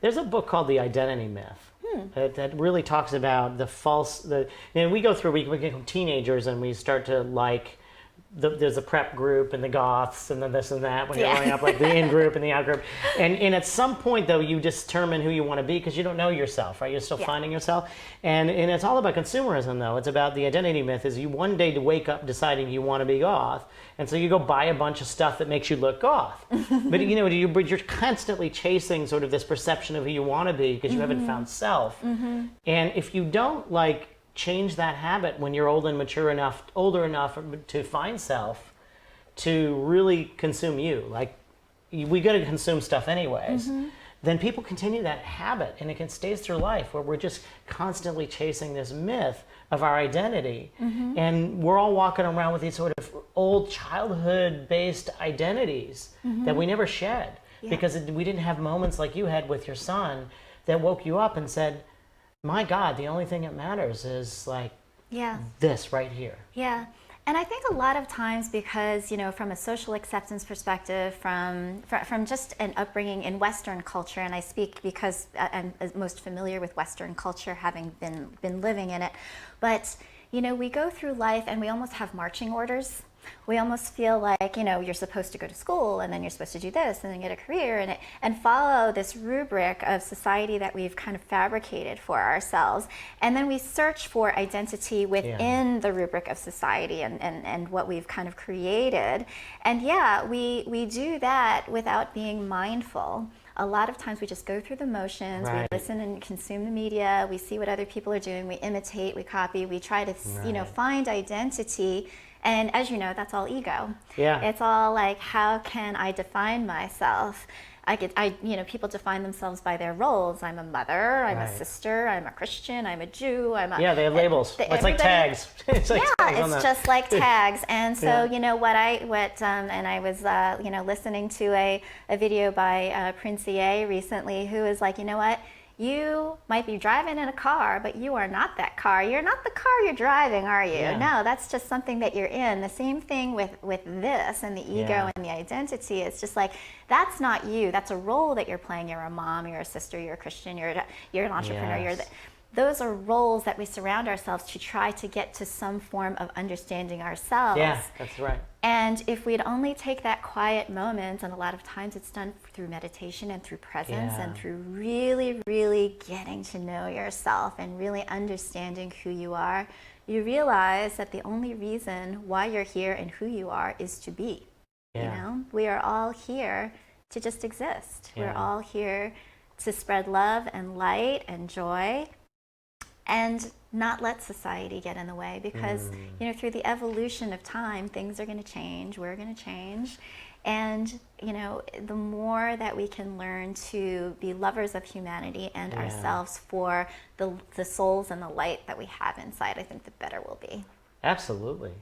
There's a book called The Identity Myth that really talks about we go through, we become teenagers and we start to like, there's a prep group and the goths and then this and that when you're growing up, like the in group and the out group. And at some point though, you determine who you want to be because you don't know yourself, right? You're still finding yourself. And it's all about consumerism though. It's about the identity myth is you one day to wake up deciding you want to be goth. And so you go buy a bunch of stuff that makes you look goth. But you're constantly chasing sort of this perception of who you want to be because you haven't found self. And if you don't change that habit when you're older enough to find self, to really consume you. We got to consume stuff anyways. Then people continue that habit, and it stays through life where we're just constantly chasing this myth of our identity, and we're all walking around with these sort of old childhood-based identities that we never shed because we didn't have moments like you had with your son that woke you up and said, my God, the only thing that matters is this right here. Yeah. And I think a lot of times because, from a social acceptance perspective, from just an upbringing in Western culture, and I speak because I'm most familiar with Western culture, having been living in it, but, we go through life and we almost have marching orders. We almost feel like, you're supposed to go to school and then you're supposed to do this and then get a career and follow this rubric of society that we've kind of fabricated for ourselves. And then we search for identity within the rubric of society and what we've kind of created. And we do that without being mindful. A lot of times we just go through the motions, we listen and consume the media, we see what other people are doing, we imitate, we copy, we try to, find identity. And as you know, that's all ego. Yeah. It's all like, how can I define myself? People define themselves by their roles. I'm a mother, I'm a sister, I'm a Christian, I'm a Jew, they have labels. It's like tags. It's just like tags. And so, I was, listening to a video by Prince EA recently who is like, you know what? You might be driving in a car, but you are not that car. You're not the car you're driving, are you? Yeah. No, that's just something that you're in. The same thing with this and the ego and the identity. It's just like, that's not you. That's a role that you're playing. You're a mom, you're a sister, you're a Christian, you're an entrepreneur. Yes. Those are roles that we surround ourselves to try to get to some form of understanding ourselves. Yeah, that's right. And if we'd only take that quiet moment, and a lot of times it's done through meditation and through presence and through really, really getting to know yourself and really understanding who you are, you realize that the only reason why you're here and who you are is to be. Yeah. We are all here to just exist. Yeah. We're all here to spread love and light and joy, and not let society get in the way because, through the evolution of time, things are going to change, we're going to change. And, the more that we can learn to be lovers of humanity and ourselves for the souls and the light that we have inside, I think the better we'll be. Absolutely.